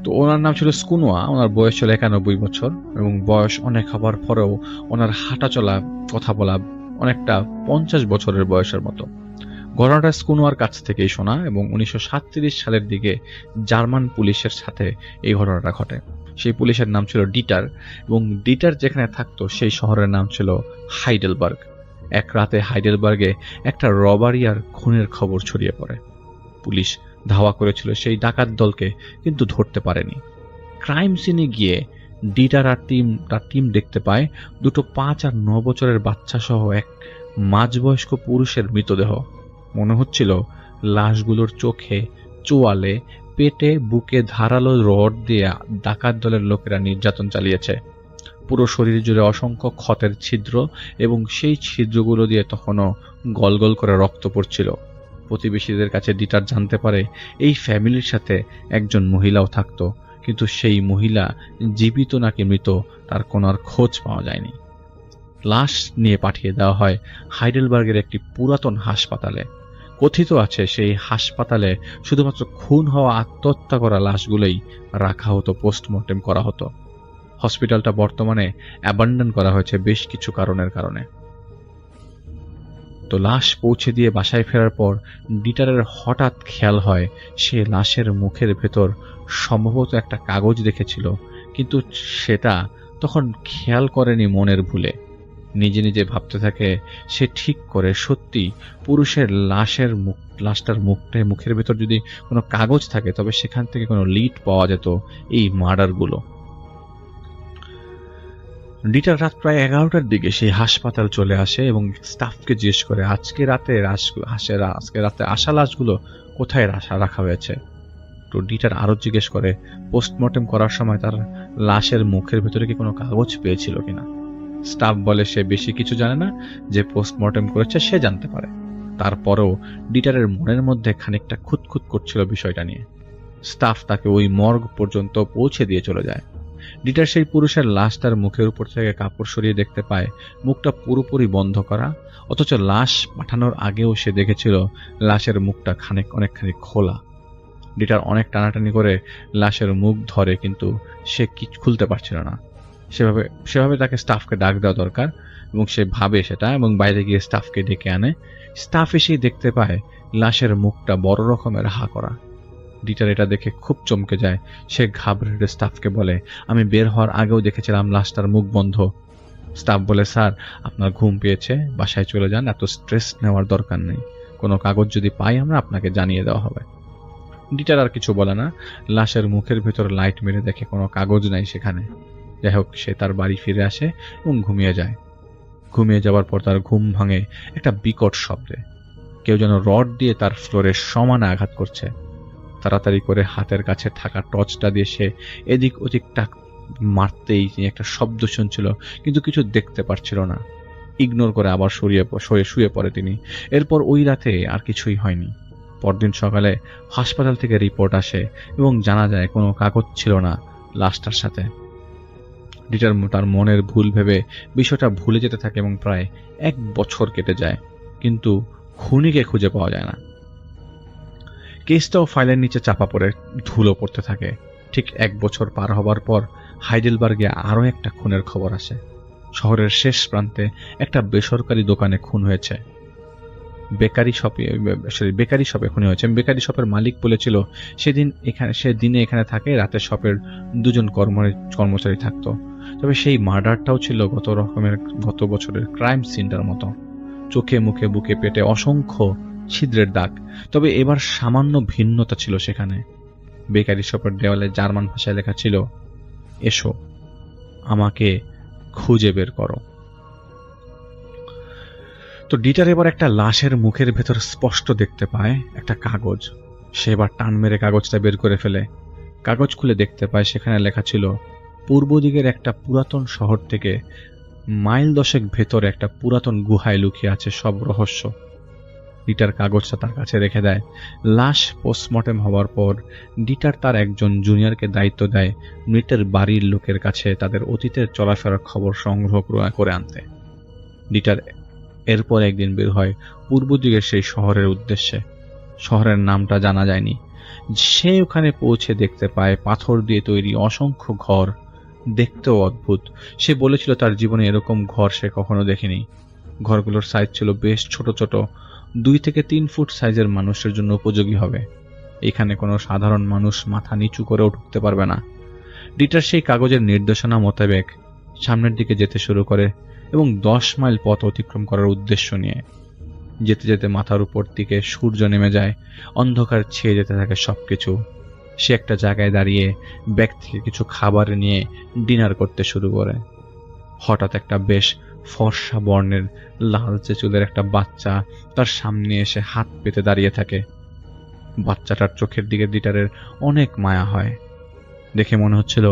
তো ওনার নাম ছিল স্কুনোয়া। ওনার বয়স ছিল 91 বছর, এবং বয়স অনেক হবার পরেও ওনার হাঁটা চলা, কথা বলা অনেকটা 50 বছরের বয়সের মতো। ঘটনাটা স্কুনোয়ার কাছ থেকেই শোনা, এবং 1937 সালের দিকে জার্মান পুলিশের সাথে এই ঘটনাটা ঘটে। সেই পুলিশের নাম ছিল ডিটার, এবং ডিটার যেখানে থাকতো সেই শহরের নাম ছিল হাইডেলবার্গ। এক রাতে হাইডেলবার্গে একটা রবারি আর খুনের খবর ছড়িয়ে পড়ে। পুলিশ ধাওয়া করেছিল সেই ডাকাত দলকে, কিন্তু ধরতে পারেনি। ক্রাইম সিনে গিয়ে ডিটার আর তার টিম দেখতে পায় দুটো 5 আর 9 বছরের বাচ্চা সহ এক মাঝবয়স্ক পুরুষের মৃতদেহ। মনে হচ্ছিল লাশগুলোর চোখে, চোয়ালে, পেটে, বুকে ধারালো রড দিয়ে ডাকাত দলের লোকেরা নির্যাতন চালিয়েছে। পুরো শরীর জুড়ে অসংখ্য ক্ষতের ছিদ্র, এবং সেই ছিদ্রগুলো দিয়ে তখনও গলগল করে রক্ত পড়ছিল। প্রতিবেশীদের কাছে ডিটার জানতে পারে এই ফ্যামিলির সাথে একজন মহিলাও থাকতো, কিন্তু সেই মহিলা জীবিত নাকি মৃত তার কোনো আর খোঁজ পাওয়া যায়নি। লাশ নিয়ে পাঠিয়ে দেওয়া হয় হাইডেলবার্গের একটি পুরাতন হাসপাতালে। কথিত আছে সেই হাসপাতালে শুধুমাত্র খুন হওয়া, আত্মহত্যা করা লাশগুলোই রাখা হতো, পোস্টমর্টেম করা হতো। হসপিটালটা বর্তমানে অ্যাবান্ডন করা হয়েছে বেশ কিছু কারণে। তো লাশ পৌঁছে দিয়ে বাসায় ফেরার পর ডিটারের হঠাৎ খেয়াল হয় সে লাশের মুখের ভেতর সম্ভবত একটা কাগজ দেখেছিল, কিন্তু সেটা তখন খেয়াল করেনি মনের ভুলে। নিজে নিজে ভাবতে থাকে সে ঠিক করে সত্যি পুরুষের লাশটার মুখের ভেতর যদি কোনো কাগজ থাকে তবে সেখান থেকে কোনো লিড পাওয়া যেত এই মার্ডারগুলো। ডিটার রাত প্রায় 11টার দিকে সেই হাসপাতাল চলে আসে এবং স্টাফকে জিজ্ঞেস করে আজকে রাতে আসা লাশগুলো কোথায় রাখা হয়েছে। তো ডিটার আরো জিজ্ঞেস করে পোস্টমর্টেম করার সময় তার লাশের মুখের ভেতরে কি কোনো কাগজ পেয়েছিল কিনা। স্টাফ বলে সে বেশি কিছু জানে না, যে পোস্টমর্টেম করেছে সে জানতে পারে। তারপরেও ডিটারের মনের মধ্যে খানিকটা খুঁতখুত করছিল বিষয়টা নিয়ে। স্টাফ তাকে ওই মর্গ পর্যন্ত পৌঁছে দিয়ে চলে যায়। ডিটার সেই পুরুষের লাশ তার মুখের উপর থেকে কাপড় সরিয়ে দেখতে পায় মুখটা পুরোপুরি বন্ধ করা, অথচ লাশ পাঠানোর আগেও সে দেখেছিল লাশের মুখটা অনেকখানি খোলা। ডিটার অনেক টানাটানি করে লাশের মুখ ধরে, কিন্তু সে কিছু খুলতে পারছিল না। সেভাবে তাকে স্টাফকে ডাক দেওয়া দরকার, এবং সে ভাবে সেটা, এবং বাইরে গিয়ে স্টাফকে ডেকে আনে। স্টাফ এসেই দেখতে পায় লাশের মুখটা বড় রকমের হা করা। ডিটার এটা দেখে খুব চমকে যায়। সে ঘাবড়ে স্টাফকে বলে, আমি বের হওয়ার আগেও দেখেছিলাম লাশটার মুখ বন্ধ। স্টাফ বলে, স্যার আপনার ঘুম পেয়েছে, বাসায় চলে যান, এত স্ট্রেস নেওয়ার দরকার নেই। কোনো কাগজ যদি পাই আমরা আপনাকে জানিয়ে দেওয়া হবে। ডিটার আর কিছু বলে না। লাশের মুখের ভেতর লাইট মেরে দেখে কোনো কাগজ নাই সেখানে। যাই হোক, সে তার বাড়ি ফিরে আসে এবং ঘুমিয়ে যায়। ঘুমিয়ে যাওয়ার পর তার ঘুম ভাঙে একটা বিকট শব্দে। কেউ যেন রড দিয়ে তার ফ্লোরের সমানে আঘাত করছে। তাড়াতাড়ি করে হাতের কাছে থাকা টর্চটা দিয়ে সে এদিক ওদিকটা মারতেই একটা শব্দ শুনছিল, কিন্তু কিছু দেখতে পারছিল না। ইগনোর করে আবার শুয়ে পড়ে তিনি। এরপর ওই রাতে আর কিছুই হয়নি। পরদিন সকালে হাসপাতাল থেকে রিপোর্ট আসে এবং জানা যায় কোনো কাগজ ছিল না লাশটার সাথে। ডিটার তার মনের ভুল ভেবে বিষয়টা ভুলে যেতে থাকে এবং প্রায় 1 বছর কেটে যায়, কিন্তু খুনিকে খুঁজে পাওয়া যায় না। কেসটাও ফাইলের নিচে চাপা পড়ে ধুলো পড়তে থাকে। ঠিক 1 বছর পার হবার পর হাইডেলবার্গে আরও একটা খুনের খবর আসে। শহরের শেষ প্রান্তে একটা বেসরকারি দোকানে খুন হয়েছে। বেকারি শপে খুন হয়েছে। বেকারি শপের মালিক বলেছিল সে দিনে এখানে থাকে, রাতে শপের 2জন কর্মচারী থাকতো। তবে সেই মার্ডারটাও ছিল গত বছরের ক্রাইম সিনটার মতো। চোখে, মুখে, বুকে, পেটে অসংখ্য ছিদ্রের দাগ। তবে এবার সামান্য ভিন্নতা ছিল সেখানে। বেকারি শপের দেওয়ালে জার্মান ভাষায় লেখা ছিল, এসো, আমাকে খুঁজে বের করো। তো ডিটার এবার একটা লাশের মুখের ভেতর স্পষ্ট দেখতে পায় একটা কাগজ। সে এবার টান মেরে কাগজটা বের করে ফেলে। কাগজ খুলে দেখতে পায় সেখানে লেখা ছিল, পূর্ব দিকের একটা পুরাতন শহর থেকে মাইল 10 ভেতরে একটা পুরাতন গুহায় লুকিয়ে আছে সব রহস্য। ডিটার কাগজটা তার কাছে রেখে দেয়। লাশ পোস্টমর্টেম হওয়ার পর ডিটার তার একজন জুনিয়রকে দায়িত্ব দেয় মৃতের বাড়ির লোকের কাছে তাদের অতীতের চলাফেরার খবর সংগ্রহ করে আনতে। ডিটার এরপর একদিন বের হয় পূর্ব দিকের সেই শহরের উদ্দেশ্যে। শহরের নামটা জানা যায়নি, সে ওখানে পৌঁছে দেখতে পায় পাথর দিয়ে তৈরি অসংখ্য ঘর, দেখতেও অদ্ভুত। সে বলেছিল তার জীবনে এরকম ঘর সে কখনো দেখেনি। ঘরগুলোর সাইজ ছিল বেশ ছোট ছোট, 2 থেকে 3 ফুট সাইজের মানুষের জন্য উপযোগী হবে। এখানে কোনো সাধারণ মানুষ মাথা নিচু করেও ঢুকতে পারবে না। ডিটার সেই কাগজের নির্দেশনা মোতাবেক সামনের দিকে যেতে শুরু করে এবং 10 মাইল পথ অতিক্রম করার উদ্দেশ্য নিয়ে। যেতে যেতে মাথার উপর দিকে সূর্য নেমে যায়, অন্ধকার ছেয়ে যেতে থাকে সবকিছু। সে একটা জায়গায় দাঁড়িয়ে ব্যাগ থেকে কিছু খাবার নিয়ে ডিনার করতে শুরু করে। হঠাৎ একটা বেশ ফর্সা বর্ণের লালচে চুলের একটা বাচ্চা তার সামনে এসে হাত পেতে দাঁড়িয়ে থাকে। বাচ্চাটার চোখের দিকে ডিটারের অনেক মায়া হয়। দেখে মনে হচ্ছিল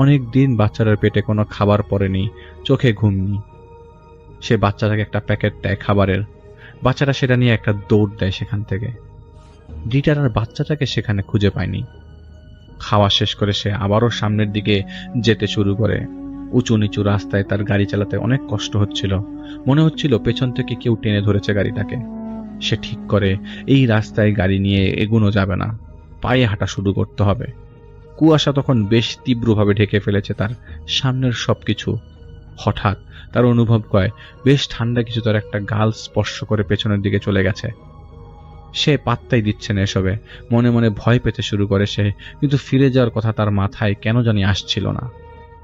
অনেক দিন বাচ্চাটার পেটে কোনো খাবার পড়েনি, চোখে ঘুম নেই। সে বাচ্চাটাকে একটা প্যাকেট দেয় খাবারের। বাচ্চাটা সেটা নিয়ে একটা দৌড় দেয় সেখান থেকে। ডিটার আর বাচ্চাটাকে সেখানে খুঁজে পায়নি। খাওয়া শেষ করে সে আবারও সামনের দিকে যেতে শুরু করে। উঁচু নিচু রাস্তায় তার গাড়ি চালাতে অনেক কষ্ট হচ্ছিল। মনে হচ্ছিল পেছন থেকে কেউ টেনে ধরেছে গাড়িটাকে। সে ঠিক করে এই রাস্তায় গাড়ি নিয়ে এগোনো যাবে না, পায়ে হাঁটা শুরু করতে হবে। কুয়াশা তখন বেশ তীব্রভাবে ঢেকে ফেলেছে তার সামনের সবকিছু। হঠাৎ তার অনুভব হয় বেশ ঠান্ডা কিছু তার একটা গাল স্পর্শ করে পেছনের দিকে চলে গেছে। সে পাত্তাই দিচ্ছে না এসবে, মনে মনে ভয় পেতে শুরু করে সে। কিন্তু ফিরে যাওয়ার কথা তার মাথায় কেন জানি আসছিল না।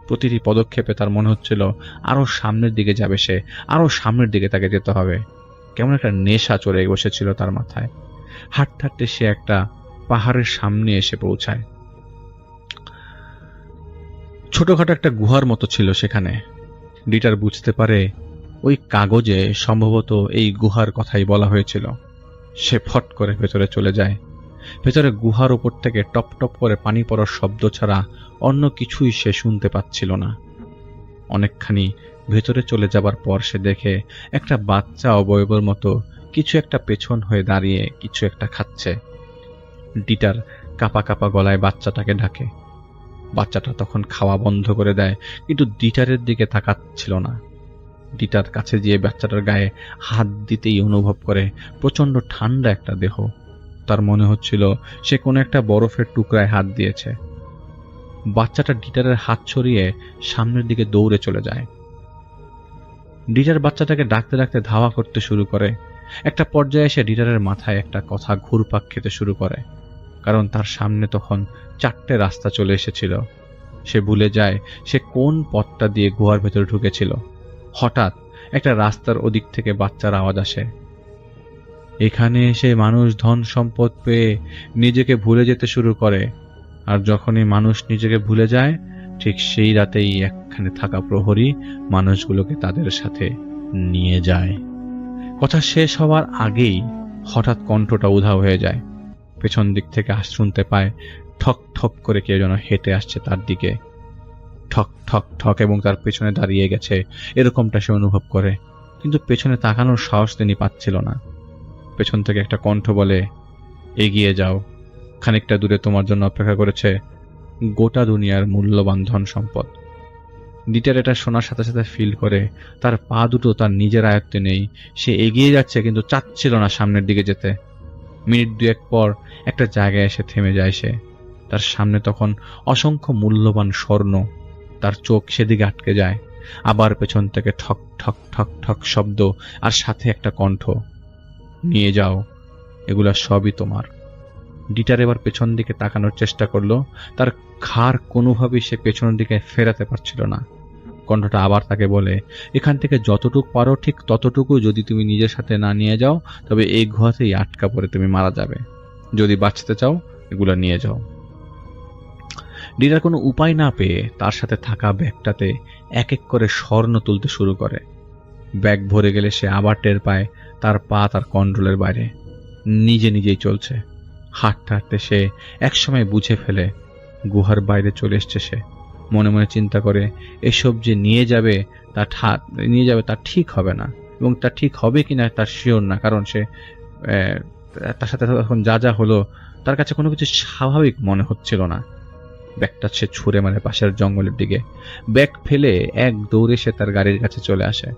প্রতিটি পদক্ষেপে তার মনে হচ্ছিল আরো সামনের দিকে যাবে সে, আরো সামনের দিকে তাকে যেতে হবে। কেমন একটা নেশা চড়ে বসেছিল তার মাথায়। হাঁটতে হাঁটতে সে একটা পাহাড়ের সামনে এসে পৌঁছায়। ছোটখাটো একটা গুহার মতো ছিল সেখানে। ডিটার বুঝতে পারে ওই কাগজে সম্ভবত এই গুহার কথাই বলা হয়েছিল। সে ফট করে ভেতরে চলে যায়। ভেতরে গুহার উপর থেকে টপ টপ করে পানি পড়ার শব্দ ছাড়া অন্য কিছুই সে শুনতে পাচ্ছিল না। অনেকখানি ভেতরে চলে যাবার পর সে দেখে একটা বাচ্চা অবয়বের মতো কিছু একটা পেছন হয়ে দাঁড়িয়ে কিছু একটা খাচ্ছে। ডিটার কাপা কাপা গলায় বাচ্চাটাকে ডাকে। বাচ্চাটা তখন খাওয়া বন্ধ করে দেয়, কিন্তু ডিটারের দিকে তাকাচ্ছিল না। ডিটার কাছে গিয়ে বাচ্চাটার গায়ে হাত দিতেই অনুভব করে প্রচন্ড ঠান্ডা একটা দেহ। তার মনে হচ্ছিল সে কোনো একটা বরফের টুকরায় হাত দিয়েছে। বাচ্চাটা ডিটারের হাত ছড়িয়ে সামনের দিকে দৌড়ে চলে যায়। ডিটার বাচ্চাটাকে ডাকতে ডাকতে ধাওয়া করতে শুরু করে। একটা পর্যায়ে এসে ডিটারের মাথায় একটা কথা ঘুরপাক খেতে শুরু করে, কারণ তার সামনে তখন 4টে রাস্তা চলে এসেছিল। সে ভুলে যায় সে কোন পথটা দিয়ে গুহার ভেতরে ঢুকেছিল। হঠাৎ একটা রাস্তার ওদিক থেকে বাচ্চার আওয়াজ আসে। এখানে এসে মানুষ ধন সম্পদ পেয়ে নিজেকে ভুলে যেতে শুরু করে, আর যখনই মানুষ নিজেকে ভুলে যায় ঠিক সেই রাতেই একখানে থাকা প্রহরী মানুষগুলোকে তাদের সাথে নিয়ে যায়। কথা শেষ হওয়ার আগেই হঠাৎ কণ্ঠটা উধাও হয়ে যায়। পেছন দিক থেকে শুনতে পায় ঠক ঠক করে কেউ যেন হেঁটে আসছে তার দিকে। ঠক ঠক ঠক, এবং তার পেছনে দাঁড়িয়ে গেছে এরকমটা সে অনুভব করে, কিন্তু পেছনে তাকানোর সাহস তিনি পাচ্ছিল না। পেছন থেকে একটা কণ্ঠ বলে, এগিয়ে যাও, খানিকটা দূরে তোমার জন্য অপেক্ষা করেছে গোটা দুনিয়ার মূল্যবান ধন সম্পদ। ডিটার এটা শোনার সাথে সাথে ফিল করে তার পা দুটো তার নিজের আয়ত্তে নেই। সে এগিয়ে যাচ্ছে কিন্তু চাচ্ছিল না সামনের দিকে যেতে। মিনিট 2 পর একটা জায়গায় এসে থেমে যায় সে। তার সামনে তখন অসংখ্য মূল্যবান স্বর্ণ। তার চোখ সেদিকে আটকে যায়। আবার পেছন থেকে ঠক ঠক ঠক ঠক শব্দ, আর সাথে একটা কণ্ঠ, নিয়ে যাও, এগুলা সবই তোমার। ডিটার এবার পেছন দিকে তাকানোর চেষ্টা করলো। তার ঘাড় কোনোভাবেই সে পেছনের দিকে ফেরাতে পারছিল না। কণ্ঠটা আবার তাকে বলে, এখান থেকে যতটুকু পারো ঠিক ততটুকু যদি তুমি নিজের সাথে না নিয়ে যাও তবে এই গুহাতেই আটকা পড়ে তুমি মারা যাবে। যদি বাঁচতে চাও এগুলা নিয়ে যাও। ডিটার কোনো উপায় না পেয়ে তার সাথে থাকা ব্যাগটাতে এক এক করে স্বর্ণ তুলতে শুরু করে। ব্যাগ ভরে গেলে সে আবার টের পায় তার পা তার কন্ট্রোলের বাইরে, নিজে নিজেই চলছে। হাঁটতে হাঁটতে সে একসময় বুঝে ফেলে গুহার বাইরে চলে এসছে সে। মনে মনে চিন্তা করে এসব যে নিয়ে যাবে তা ঠিক হবে না, এবং তা ঠিক হবে কিনা তার শিওর না, কারণ সে তার সাথে তখন যা যা হলো তার কাছে কোনো কিছু স্বাভাবিক মনে হচ্ছিল না। ব্যাগটা সে ছুঁড়ে মারে পাশের জঙ্গলের দিকে। ব্যাগ ফেলে এক দৌড়ে সে তার গাড়ির কাছে চলে আসে।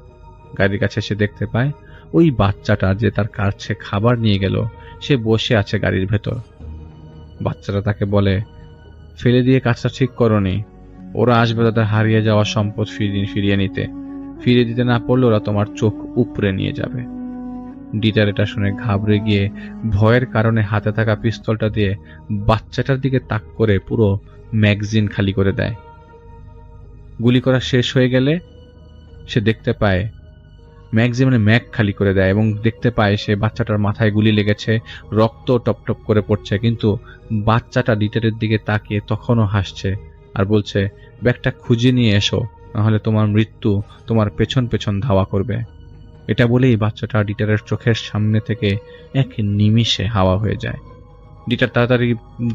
গাড়ির কাছে সে দেখতে পায় ওই বাচ্চাটা যে তার কাছে খাবার নিয়ে গেল সে বসে আছে গাড়ির ভেতর। বাচ্চারা তাকে বলে, ফেলে দিয়ে কাজটা ঠিক করনি, ওরা আসবে তাদের হারিয়ে যাওয়া সম্পদ ফিরিয়ে নিতে, ফিরিয়ে দিতে না পারলে ওরা তোমার চোখ উপড়ে নিয়ে যাবে। ডিটার এটা শুনে ঘাবড়ে গিয়ে ভয়ের কারণে হাতে থাকা পিস্তলটা দিয়ে বাচ্চাটার দিকে তাক করে পুরো ম্যাগাজিন খালি করে দেয়। গুলি করা শেষ হয়ে গেলে সে দেখতে পায় ম্যাগাজিনে ম্যাগ খালি করে দেয় এবং দেখতে পায় সে বাচ্চাটার মাথায় গুলি লেগেছে, রক্ত টপটপ করে পড়ছে, কিন্তু বাচ্চাটা ডিটারের দিকে তাকিয়ে তখনও হাসছে আর বলছে, ব্যাগটা খুঁজে নিয়ে এসো, নাহলে তোমার মৃত্যু তোমার পেছন পেছন ধাওয়া করবে। এটা বলেই বাচ্চাটা ডিটারের চোখের সামনে থেকে এক নিমিষে হাওয়া হয়ে যায়। ডিটার তাড়াতাড়ি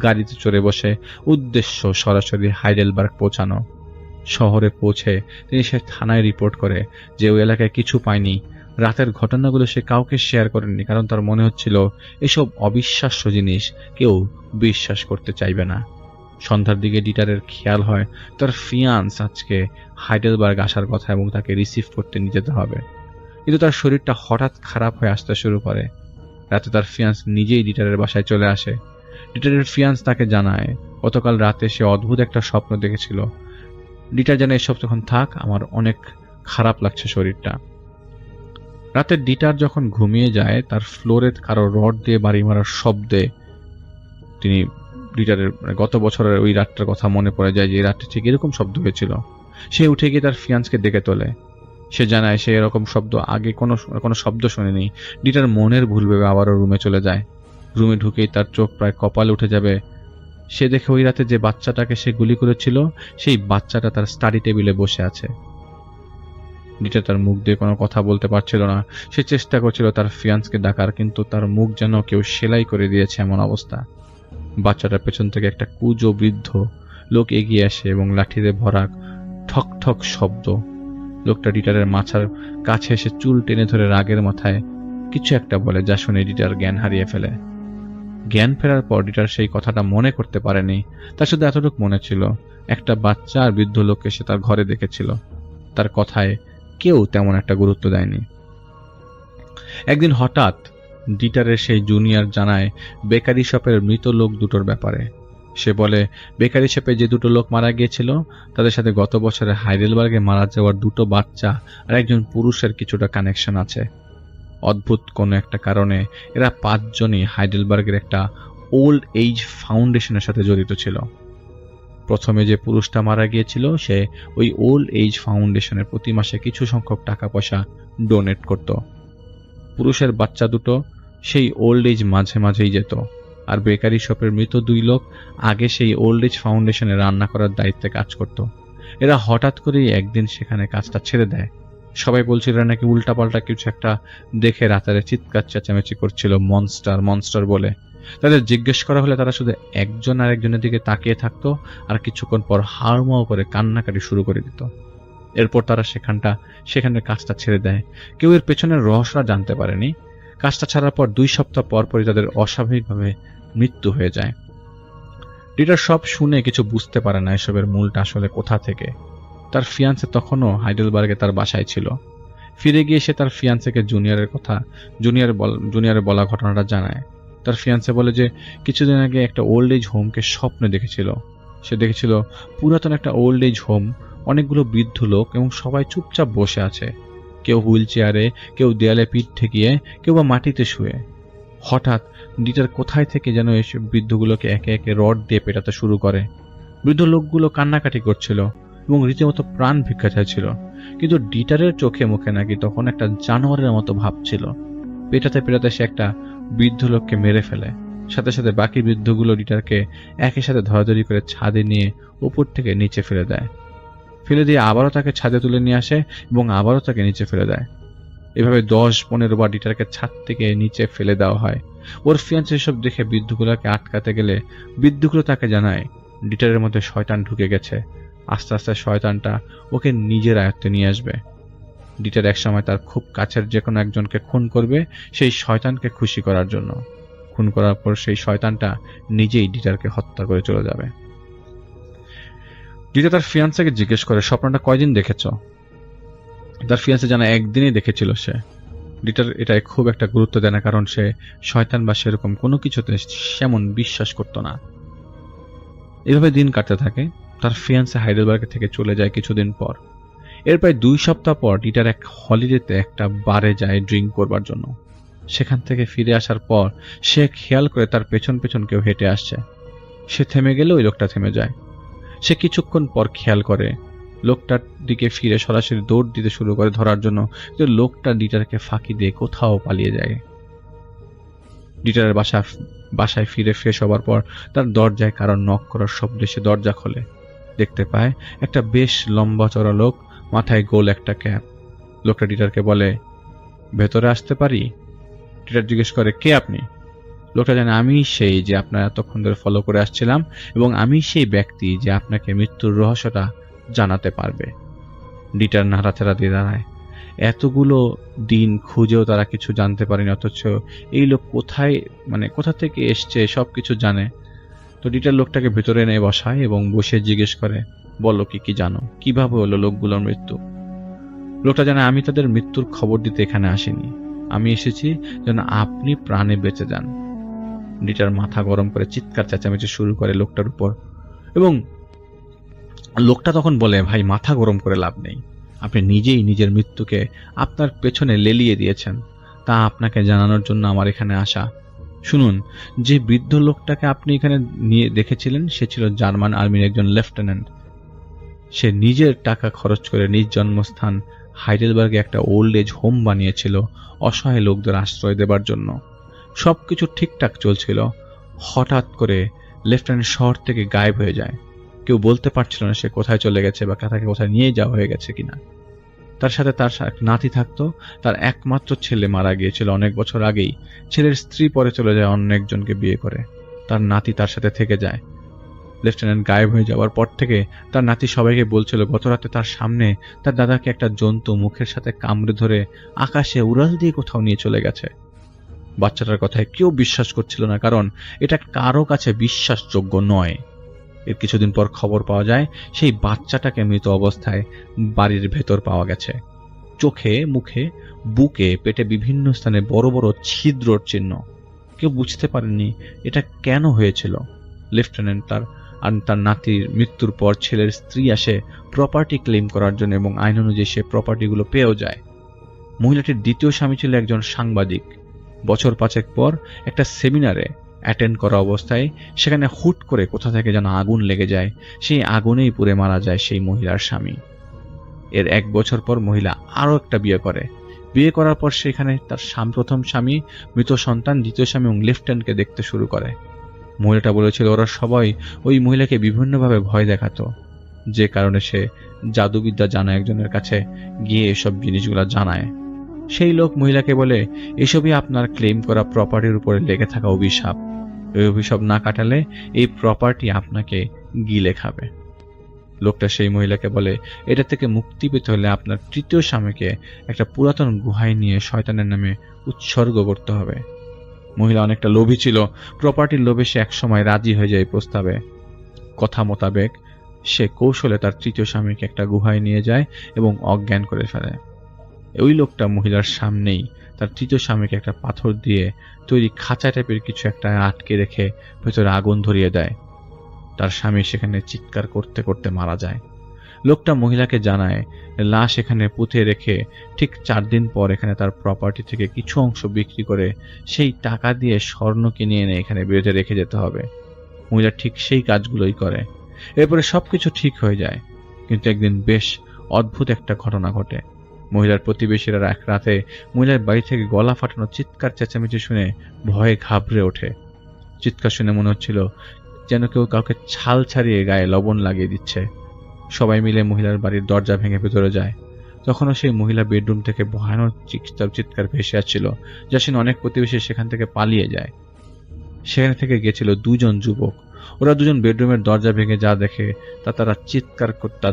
গাড়িতে চড়ে বসে, উদ্দেশ্য সরাসরি হাইডেলবার্গ পৌঁছানো। শহরে পৌঁছে তিনি সে থানায় রিপোর্ট করে যে ওই এলাকায় কিছু পায়নি। রাতের ঘটনাগুলো সে কাউকে শেয়ার করেনি, কারণ তার মনে হচ্ছিল এসব অবিশ্বাস্য জিনিস কেউ বিশ্বাস করতে চাইবে না। সন্ধ্যার দিকে ডিটারের খেয়াল হয় তার ফিয়ান্স আজকে হাইডেলবার্গ আসার কথা এবং তাকে রিসিভ করতে নিয়ে যেতে হবে, কিন্তু তার শরীরটা হঠাৎ খারাপ হয়ে আসতে শুরু করে। রাতে তার ফিয়ান্স নিজেই ডিটারের বাসায় চলে আসে। ডিটারের ফিয়ান্স তাকে জানায় গতকাল রাতে সে অদ্ভুত একটা স্বপ্ন দেখেছিল। ডিটার জানে এসব তখন থাক, আমার অনেক খারাপ লাগছে শরীরটা। রাতে ডিটার যখন ঘুমিয়ে যায় তার ফ্লোরে কারো রড দিয়ে বাড়ি মারার শব্দে তিনি ডিটারের গত বছরের ওই রাতটার কথা মনে পড়ে যায় যে এই রাতটা ঠিক এরকম শব্দ হয়েছিল। সে উঠে গিয়ে তার ফিয়ান্সকে ডেকে তোলে। সে জানায় সে এরকম শব্দ আগে কোনো শব্দ শোনেনি। ডিটার মনের ভুল ভেবে আবারও রুমে চলে যায়। রুমে ঢুকেই তার চোখ প্রায় কপালে উঠে যাবে। সে দেখে ওই রাতে যে বাচ্চাটাকে সে গুলি করেছিল সেই বাচ্চাটা তার স্টাডি টেবিলে বসে আছে। ডিটার তার মুখ দিয়ে কোনো কথা বলতে পারছিল না। সে চেষ্টা করছিল তার ফিয়ান্সকে ডাকার, কিন্তু তার মুখ যেন কেউ সেলাই করে দিয়েছে এমন অবস্থা। বাচ্চাটার পেছন থেকে একটা কুজো বৃদ্ধ লোক এগিয়ে আসে এবং লাঠিতে ভরা ঠক ঠক শব্দ। লোকটা ডিটারের মাথার কাছে এসে চুল টেনে ধরে রাগের মাথায় কিছু একটা বলে, যা শুনে ডিটার জ্ঞান হারিয়ে ফেলে। জ্ঞান ফেরার পর ডিটার সেই কথাটা মনে করতে পারেনি। তার শুধু এতটুকু মনে ছিল একটা বাচ্চা আর বৃদ্ধ লোককে সে তার ঘরে দেখেছিল। তার কথায় কেউ তেমন একটা গুরুত্ব দেয়নি। একদিন হঠাৎ ডিটারের সেই জুনিয়র জানায় বেকারি শপের মৃত লোক দুটোর ব্যাপারে। সে বলে বেকারি শপে যে দুটো লোক মারা গিয়েছিল তাদের সাথে গত বছরে হাইডেলবার্গে মারা যাওয়ার দুটো বাচ্চা আর একজন পুরুষের কিছুটা কানেকশন আছে। অদ্ভুত কোনো একটা কারণে এরা পাঁচজনই হাইডেলবার্গের একটা ওল্ড এইজ ফাউন্ডেশনের সাথে জড়িত ছিল। প্রথমে যে পুরুষটা মারা গিয়েছিল সে ওই ওল্ড এইজ ফাউন্ডেশনের প্রতি মাসে কিছু সংখ্যক টাকা পয়সা ডোনেট করত। পুরুষের বাচ্চা দুটো সেই ওল্ড এজ মাঝে মাঝেই যেত, আর বেকারি শপের মৃত দুই লোক আগে সেই ওল্ড এজ ফাউন্ডেশনে রান্না করার দায়িত্বে কাজ করত। এরা হঠাৎ করেই একদিন সেখানে কাজটা ছেড়ে দেয়। সবাই বলছিল নাকি উল্টাপাল্টা কিছু একটা দেখে রাতারে চিৎকার চেঁচামেচি করছিল, মনস্টার মনস্টার বলে। তাদের জিজ্ঞেস করা হলে তারা শুধু একজন আরেকজনের দিকে তাকিয়ে থাকতো আর কিছুক্ষণ পর হাড়মাও করে কান্নাকাটি শুরু করে দিত। এরপর তারা সেখানের কাজটা ছেড়ে দেয়। কেউ এর পেছনের রহস্যটা জানতে পারেনি। কাজটা ছাড়ার পর 2 সপ্তাহ পরই তাদের অস্বাভাবিকভাবে মৃত্যু হয়ে যায়। ডিটার সব শুনে কিছু বুঝতে পারে না এসবের মূলটা আসলে কোথা থেকে। তার ফিয়ান্সে তখনও হাইডেলবার্গে তার বাসায় ছিল। ফিরে গিয়ে সে তার ফিয়ান্সেকে জুনিয়রের বলা ঘটনাটা জানায়। তার ফিয়ান্সে বলে যে কিছুদিন আগে একটা ওল্ড এজ হোমকে স্বপ্নে দেখেছিল। সে দেখেছিল পুরাতন একটা ওল্ড এজ হোম, অনেকগুলো বৃদ্ধ লোক এবং সবাই চুপচাপ বসে আছে, কেউ হুইল চেয়ারে, কেউ দেয়ালে পিঠ ঠেকিয়ে, কেউ বা মাটিতে শুয়ে। হঠাৎ ডিটার কোথায় থেকে যেন এসব বৃদ্ধগুলোকে একে একে রড দিয়ে পেটাতে শুরু করে। বৃদ্ধ লোকগুলো কান্নাকাটি করছিল এবং রীতিমতো প্রাণ ভিক্ষা চাইছিল, কিন্তু ডিটারের চোখে মুখে নাকি তখন একটা জানোয়ারের মতো ভাব ছিল। পেটাতে পেটাতে সে একটা বৃদ্ধ লোককে মেরে ফেলে। সাথে সাথে বাকি বৃদ্ধগুলো ডিটারকে একই সাথে ধরাধরি করে ছাদে নিয়ে উপর থেকে নিচে ফেলে দেয়। ফেলে দিয়ে আবারও তাকে ছাদে তুলে নিয়ে আসে এবং আবারও তাকে নিচে ফেলে দেয়। এভাবে 10-15 বার ডিটারকে ছাদ থেকে নিচে ফেলে দেওয়া হয়। ওর ফিয়ান্স এসব দেখে বৃদ্ধগুলোকে আটকাতে গেলে বৃদ্ধগুলো তাকে জানায় ডিটারের মধ্যে শয়তান ঢুকে গেছে, আস্তে আস্তে শয়তানটা ওকে নিজের আয়ত্তে নিয়ে আসবে। ডিটার একসময় তার খুব কাছের যে কোনো একজনকে খুন করবে সেই শয়তানকে খুশি করার জন্য। খুন করার পর সেই শয়তানটা নিজেই ডিটারকে হত্যা করে চলে যাবে। ডিটার তার ফিয়ান্সকে জিজ্ঞেস করে স্বপ্নটা কয়দিন দেখেছ। তার ফিয়ান্সে জানা একদিনই দেখেছিল সে। ডিটার এটাই খুব একটা গুরুত্ব দেয় না, কারণ সে শয়তান বা সেরকম কোনো কিছুতে সেমন বিশ্বাস করতো না। এভাবে দিন কাটতে থাকে। তার ফিয়ান্সে হাইডেলবার্গ থেকে চলে যায় কিছুদিন পর। এর প্রায় 2 সপ্তাহ পর ডিটার এক হলিডেতে একটা বারে যায় ড্রিঙ্ক করবার জন্য। সেখান থেকে ফিরে আসার পর সে খেয়াল করে তার পেছন পেছন কেউ হেঁটে আসছে। সে থেমে গেলে ওই লোকটা থেমে যায়। সে কিছুক্ষণ পর খেয়াল করে লোকটার দিকে ফিরে সরাসরি দৌড় দিতে শুরু করে ধরার জন্য, কিন্তু লোকটা ডিটারকে ফাঁকি দিয়ে কোথাও পালিয়ে যায়। ডিটারের বাসায় ফিরে ফ্রেশ হবার পর তার দরজায় কারণ নক করার শব্দে সে দরজা খোলে। দেখতে পায় একটা বেশ লম্বা চড়া লোক, মাথায় গোল একটা ক্যাপ। লোকটা ডিটারকে বলে, ভেতরে আসতে পারি? ডিটার জিজ্ঞেস করে, কে আপনি? লোকটা জানে, আমি সেই যে আপনার এতক্ষণ ধরে ফলো করে আসছিলাম, এবং আমি সেই ব্যক্তি যে আপনাকে মৃত্যুর রহস্যটা জানাতে পারবে। ডিটার নাড়াচাড়া দিয়ে দাঁড়ায়। এতগুলো দিন খুঁজেও তারা কিছু জানতে পারেনি, অথচ এই লোক কোথা থেকে এসছে সবকিছু জানে। তো ডিটার লোকটাকে ভেতরে এনে বসায় এবং বসে জিজ্ঞেস করে, বলো কি জানো, কিভাবে হলো লোকগুলোর মৃত্যু? লোকটা জানে, আমি তাদের মৃত্যুর খবর দিতে এখানে আসিনি, আমি এসেছি যেন আপনি প্রাণে বেঁচে যান। ডিটার মাথা গরম করে চিৎকার চেঁচামেচি শুরু করে লোকটার উপর, এবং লোকটা তখন বলে, ভাই মাথা গরম করে লাভ নেই, আপনি নিজেই নিজের মৃত্যুকে আপনার পেছনে লেলিয়ে দিয়েছেন, তা আপনাকে জানানোর জন্য আমার এখানে আসা। শুনুন, যে বৃদ্ধ লোকটাকে আপনি এখানে নিয়ে দেখেছিলেন সে ছিল জার্মান আর্মির একজন লেফটেন্যান্ট। সে নিজের টাকা খরচ করে নিজ জন্মস্থান হাইডেলবার্গে একটা ওল্ড এজ হোম বানিয়েছিল অসহায় লোকদের আশ্রয় দেবার জন্য। সবকিছু ঠিকঠাক চলছিল। হঠাৎ করে লেফটেন্যান্ট শহর থেকে গায়েব হয়ে যায়। কেউ বলতে পারছিল না সে কোথায় চলে গেছে বা তাকে কোথায় নিয়ে যাওয়া হয়ে গেছে কিনা। তার সাথে তার এক নাতি থাকতো। তার একমাত্র ছেলে মারা গিয়েছিল অনেক বছর আগেই। ছেলের স্ত্রী পরে চলে যায় অন্য একজনকে বিয়ে করে। তার নাতি তার সাথে থেকে যায়। লেফটেন্যান্ট গায়েব হয়ে যাওয়ার পর থেকে তার নাতি সবাইকে বলছিল গতরাতে তার সামনে তার দাদাকে একটা জন্তু মুখের সাথে কামড়ে ধরে আকাশে উড়াল দিয়ে কোথাও নিয়ে চলে গেছে। বাচ্চাটার কথায় কেউ বিশ্বাস করছিল না, কারণ এটা কারো কাছে বিশ্বাসযোগ্য নয়। এর কিছুদিন পর খবর পাওয়া যায় সেই বাচ্চাটাকে মৃত অবস্থায় বাড়ির ভেতর পাওয়া গেছে। চোখে, মুখে, বুকে, পেটে বিভিন্ন স্থানে বড় বড় ছিদ্রর চিহ্ন। কেউ বুঝতে পারেনি এটা কেন হয়েছিল। লেফটেন্যান্ট তার নাতির মৃত্যুর পর ছেলের স্ত্রী আসে প্রপার্টি ক্লেম করার জন্য, এবং আইন অনুযায়ী সে প্রপার্টিগুলো পেয়েও যায়। মহিলাটির দ্বিতীয় স্বামী ছিল একজন সাংবাদিক। বছর 5 পর একটা সেমিনারে অ্যাটেন্ড করা অবস্থায় সেখানে হুট করে কোথা থেকে যেন আগুন লেগে যায়। সেই আগুনেই পুড়ে মারা যায় সেই মহিলার স্বামী। এর 1 বছর পর মহিলা আরও একটা বিয়ে করে। বিয়ে করার পর সেখানে তার প্রথম স্বামী, মৃত সন্তান, দ্বিতীয় স্বামী এবং লেফটেন্যান্টকে দেখতে শুরু করে। মহিলাটা বলেছিল ওরা সবাই ওই মহিলাকে বিভিন্নভাবে ভয় দেখাতো, যে কারণে সে জাদুবিদ্যা জানা একজনের কাছে গিয়ে এসব জিনিসগুলো জানায়। সেই লোক মহিলাকে বলে, এসবই আপনার ক্লেম করা প্রপার্টির উপরে লেগে থাকা অভিশাপ। এই অভিশাপ না কাটালে এই প্রপার্টি আপনাকে গিলে খাবে। লোকটা সেই মহিলাকে বলে, এটা থেকে মুক্তি পেতে হলে আপনার তৃতীয় স্বামীকে একটা পুরাতন গুহায় নিয়ে শয়তানের নামে উৎসর্গ করতে হবে। মহিলা অনেকটা লোভী ছিল। প্রপার্টির লোভে সে একসময় রাজি হয়ে যায় প্রস্তাবে। কথা মোতাবেক সে কৌশলে তার তৃতীয় স্বামীকে একটা গুহায় নিয়ে যায় এবং অজ্ঞান করে ফেলে। ওই লোকটা মহিলার সামনেই তার তৃতীয় স্বামীকে একটা পাথর দিয়ে তৈরি খাঁচা টাইপের কিছু একটা আটকে রেখে ভেতরে আগুন ধরিয়ে দেয়। তার স্বামী সেখানে চিৎকার করতে করতে মারা যায়। লোকটা মহিলাকে জানায় লাশ এখানে পুঁতে রেখে ঠিক 4 দিন পর এখানে তার প্রপার্টি থেকে কিছু অংশ বিক্রি করে সেই টাকা দিয়ে স্বর্ণ কিনে এনে এখানে বেঁধে রেখে যেতে হবে। মহিলা ঠিক সেই কাজগুলোই করে। এরপরে সবকিছু ঠিক হয়ে যায়, কিন্তু একদিন বেশ অদ্ভুত একটা ঘটনা ঘটে। মহিলার প্রতিবেশীরা এক রাতে মহিলার বাড়ি থেকে গলা ফাটানো চিৎকার চেঁচামেচি শুনে ভয়ে ঘাবড়ে ওঠে। চিৎকার শুনে মনে হচ্ছিল যেন কেউ কাউকে ছাল ছাড়িয়ে গায়ে লবণ লাগিয়ে দিচ্ছে। সবাই মিলে মহিলার বাড়ির দরজা ভেঙে ভেতরে যায়। তখনও সেই মহিলা বেডরুম থেকে ভয়ানক চিৎকার ভেসে আসছিল, যা শুনে অনেক প্রতিবেশী সেখান থেকে পালিয়ে যায়। সেখান থেকে গেছিল 2 জন যুবক। ওরা 2 জন বেডরুমের দরজা ভেঙে যা দেখে তারা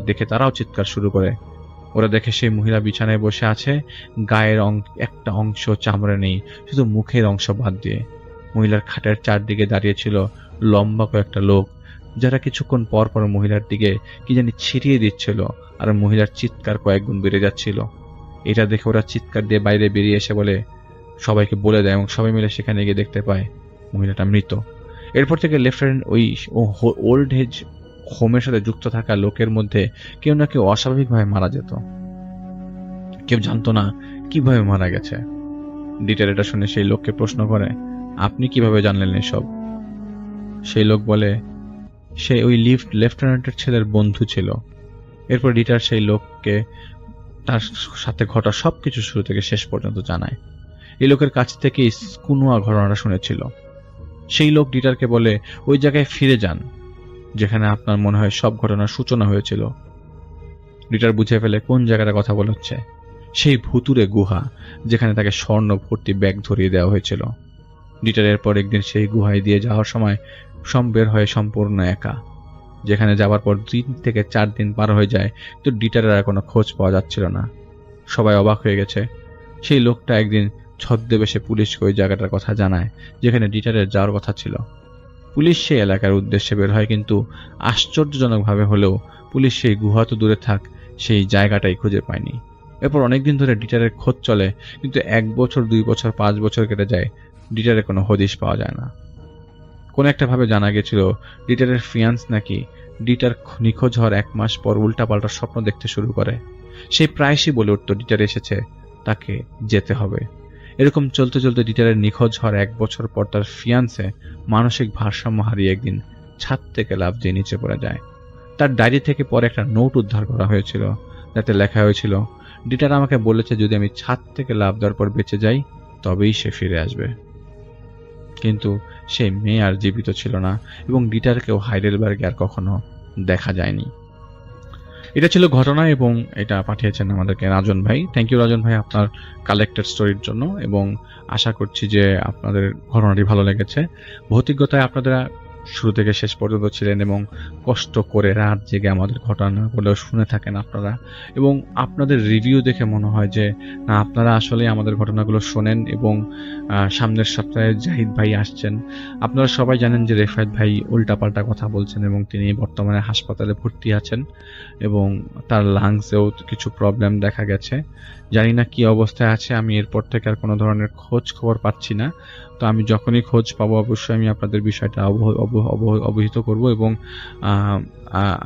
দেখে তারাও চিৎকার শুরু করে। ওরা দেখে সেই মহিলা বিছানায় বসে আছে, গায়ের একটা অংশ চামড়া নেই, শুধু মুখের অংশ বাদ দিয়ে। মহিলার খাটের চারদিকে দাঁড়িয়েছিল লম্বা কয়েকটা লোক, যারা কিছুক্ষণ পর পর মহিলার দিকে কি জানি ছিটিয়ে দিচ্ছিল, আর মহিলার চিৎকার কয়েক গুণ বেড়ে যাচ্ছিল। এটা দেখে ওরা চিৎকার দিয়ে বাইরে বেরিয়ে এসে বলে, সবাইকে বলে দেয়, এবং সবাই মিলে সেখানে গিয়ে দেখতে পায় মহিলাটা মৃত। এরপর থেকে লেফটেন্যান্ট ওই ওল্ড এজ হোমের সাথে যুক্ত থাকা লোকের মধ্যে কেউ না কেউ অস্বাভাবিকভাবে মারা যেত। কেউ জানতো না কিভাবে মারা গেছে। ডিটার এটা শুনে সেই লোককে প্রশ্ন করে, আপনি কিভাবে জানলেন এসব? সেই লোক বলে, সে ওই লেফটেন্যান্টের ছেলের বন্ধু ছিল। এরপর ডিটার সেই লোককে তার সাথে ঘটা সবকিছু শুরু থেকে শেষ পর্যন্ত জানায়। এই লোকের কাছ থেকে স্কুনোয়া ঘটনাটা শুনেছিল। সেই লোক ডিটারকে বলে, ওই জায়গায় ফিরে যান যেখানে আপনার মনে হয় সব ঘটনার সূচনা হয়েছিল। ডিটার বুঝে ফেলে কোন জায়গাটা কথা বলছে, সেই ভুতুরে গুহা যেখানে তাকে স্বর্ণ ভর্তি ব্যাগ ধরিয়ে দেওয়া হয়েছিল। ডিটার এরপর একদিন সেই গুহায় দিয়ে যাওয়ার সময় বের হয়ে সম্পূর্ণ একা। যেখানে যাওয়ার পর 3 থেকে 4 দিন পার হয়ে যায়, কিন্তু ডিটারের আর কোনো খোঁজ পাওয়া যাচ্ছিল না। সবাই অবাক হয়ে গেছে। সেই লোকটা একদিন ছদ্মবেশে পুলিশকে ওই জায়গাটার কথা জানায় যেখানে ডিটারের যাওয়ার কথা ছিল। পুলিশ সেই এলাকার উদ্দেশ্যে বের হয়, কিন্তু আশ্চর্যজনকভাবে হলেও পুলিশ সেই গুহা তো দূরে থাক, সেই জায়গাটাই খুঁজে পায়নি। এরপর অনেকদিন ধরে ডিটারের খোঁজ চলে, কিন্তু 1 বছর 2 বছর 5 বছর কেটে যায়, ডিটারের কোনো হদিশ পাওয়া যায় না। কোনো একটা ভাবে জানা গেছিল ডিটারের ফিয়ান্স নাকি ডিটার নিখোঁজ হওয়ার 1 মাস পর উল্টাপাল্টা স্বপ্ন দেখতে শুরু করে। সে প্রায়শই বলে উঠত ডিটার এসেছে, তাকে যেতে হবে। এরকম চলতে চলতে ডিটারের নিখোঁজ হওয়ার 1 বছর পর তার ফিয়ান্সে মানসিক ভারসাম্য হারিয়ে একদিন ছাদ থেকে লাফ দিয়ে নিচে পড়ে যায়। তার ডায়েরি থেকে পরে একটা নোট উদ্ধার করা হয়েছিল, যাতে লেখা হয়েছিল, ডিটার আমাকে বলেছে যদি আমি ছাদ থেকে লাফ দেওয়ার পর বেঁচে যাই তবেই সে ফিরে আসবে। কিন্তু সেই মেয়ে আর জীবিত ছিল না, এবং ডিটারকেও হাইডেলবার্গে আর কখনো দেখা যায়নি। এটা ছিল ঘটনা, এবং এটা পাঠিয়েছেন আমাদেরকে রাজন ভাই। থ্যাংক ইউ রাজন ভাই আপনার কালেক্টেড স্টোরির জন্য, এবং আশা করছি যে আপনাদের ঘটনাটি ভালো লেগেছে। ভৌতিকতায় আপনারা শুরু থেকে শেষ পর্যন্ত ছিলেন এবং কষ্ট করে রাত জেগে আমাদের ঘটনাগুলো শুনে থাকেন আপনারা, এবং আপনাদের রিভিউ দেখে মনে হয় যে না, আপনারা আসলে আমাদের ঘটনাগুলো শোনেন। এবং সামনের সপ্তাহে জাহিদ ভাই আসছেন। আপনারা সবাই জানেন যে রেফায়েত ভাই উল্টাপাল্টা কথা বলছেন, এবং তিনি বর্তমানে হাসপাতালে ভর্তি আছেন, এবং তার লাংসেও কিছু প্রবলেম দেখা গেছে। জানি না কি অবস্থায় আছে, আমি এরপর থেকে আর কোনো ধরনের খোঁজ খবর পাচ্ছি না। তো আমি যখনই খোঁজ পাবো অবশ্যই আমি আপনাদের বিষয়টা অবহিত করব। এবং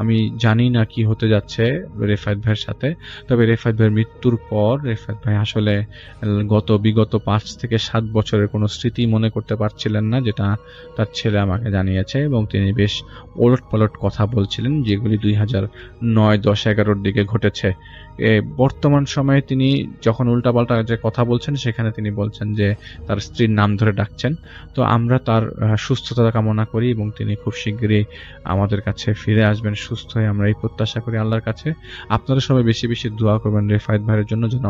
আমি জানি না কি হতে যাচ্ছে রেফায়েত ভাইয়ের সাথে, তবে রেফায়েত ভাইয়ের মৃত্যুর পর রেফায়েত ভাই আসলে বিগত 5 থেকে 7 বছরের কোনো স্মৃতি মনে করতে পারছিলেন না, যেটা তার ছেলে আমাকে জানিয়েছে। এবং তিনি বেশ ওলটপালট কথা বলছিলেন, যেগুলি 2009, 10, 11-র দিকে ঘটেছে। বর্তমান সময়ে তিনি যখন উল্টাপাল্টা যে কথা বলছেন, সেখানে তিনি বলছেন যে তার স্ত্রীর নাম ধরে ডাকছেন। তো আমরা তার সুস্থতা কামনা করি, এবং তিনি খুব শিগগিরই আমাদের কাছে ফিরে আসবেন সুস্থ হয়ে, আমরা এই প্রত্যাশা করি আল্লাহর কাছে। আপনারা সবাই বেশি বেশি দোয়া করবেন রেফায়েত ভাইয়ের জন্য, যেন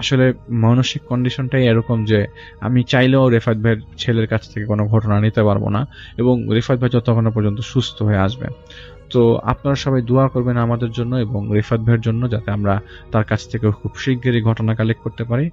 আসলে মানসিক কন্ডিশনটাই এরকম যে আমি চাইলেও রেফায়েত ভাইয়ের ছেলের কাছ থেকে কোনো ঘটনা নিতে পারবো না, এবং রেফায়েত ভাই যতক্ষণ পর্যন্ত সুস্থ হয়ে আসবে। তো আপনারা সবাই দোয়া করবেন আমাদের জন্য এবং রেফায়েত ভাইয়ের জন্য, যাতে আমরা তার কাছ থেকে খুব শিগগিরই ঘটনা কালেক্ট করতে পারি।